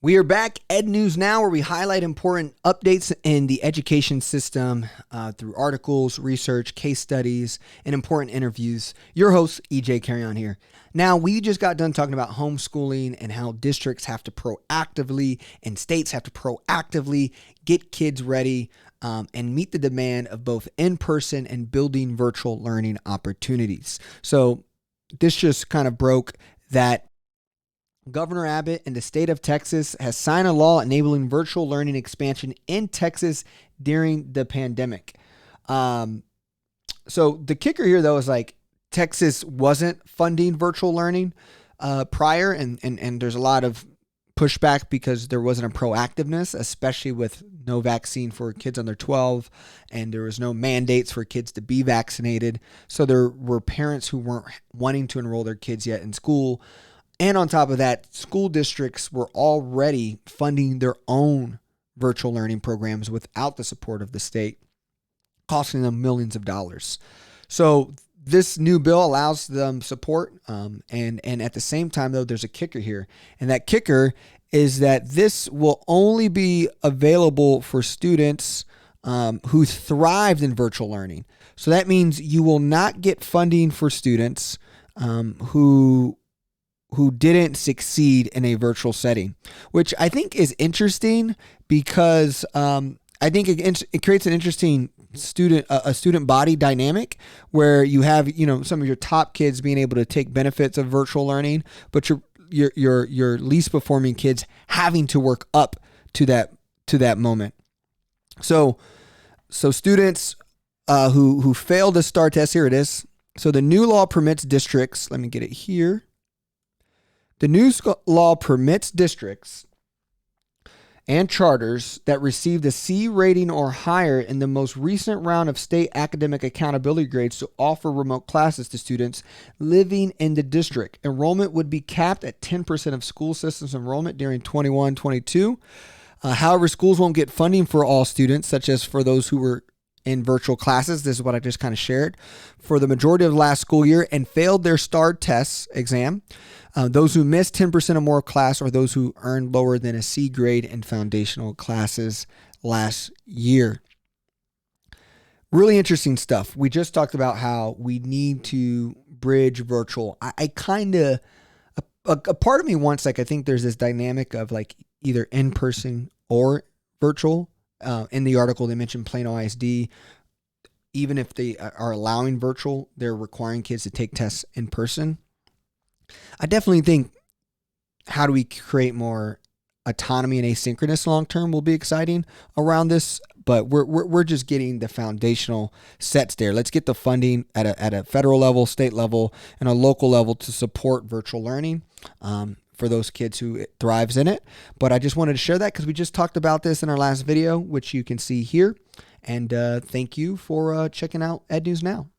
We are back, Ed News Now, where we highlight important updates in the education system through articles, research, case studies, and important interviews. Your host, EJ Carrion here. Now, we just got done talking about homeschooling and how districts have to proactively and states have to proactively get kids ready and meet the demand of both in-person and building virtual learning opportunities. So this just kind of broke that Governor Abbott in the state of Texas has signed a law enabling virtual learning expansion in Texas during the pandemic. So the kicker here, though, is like Texas wasn't funding virtual learning prior, and there's a lot of pushback because there wasn't a proactiveness, especially with no vaccine for kids under 12, and there was no mandates for kids to be vaccinated. So there were parents who weren't wanting to enroll their kids yet in school. And on top of that, school districts were already funding their own virtual learning programs without the support of the state, costing them millions of dollars. So this new bill allows them support. And at the same time, though, there's a kicker here. And that kicker is that this will only be available for students who thrived in virtual learning. So that means you will not get funding for students who didn't succeed in a virtual setting, which I think is interesting because I think it creates an interesting student body dynamic where you have, some of your top kids being able to take benefits of virtual learning, but your least performing kids having to work up to that moment. So students who failed the STAR test, here it is. So the new law permits districts, let me get it here. The new law permits districts and charters that received a C rating or higher in the most recent round of state academic accountability grades to offer remote classes to students living in the district. Enrollment would be capped at 10% of school systems enrollment during 21-22. However, schools won't get funding for all students, such as for those who were in virtual classes. This is what I just kind of shared. For the majority of the last school year and failed their STAR test exam, those who missed 10% or more class, or those who earned lower than a C grade in foundational classes last year. Really interesting stuff. We just talked about how we need to bridge virtual. I kind of, a part of me wants, I think there's this dynamic of either in person or virtual. In the article, they mentioned Plano ISD. Even if they are allowing virtual, they're requiring kids to take tests in person. I definitely think how do we create more autonomy and asynchronous long-term will be exciting around this, but we're just getting the foundational sets there. Let's get the funding at a federal level, state level, and a local level to support virtual learning for those kids who it thrives in it. But I just wanted to share that because we just talked about this in our last video, which you can see here. And thank you for checking out Ed News Now.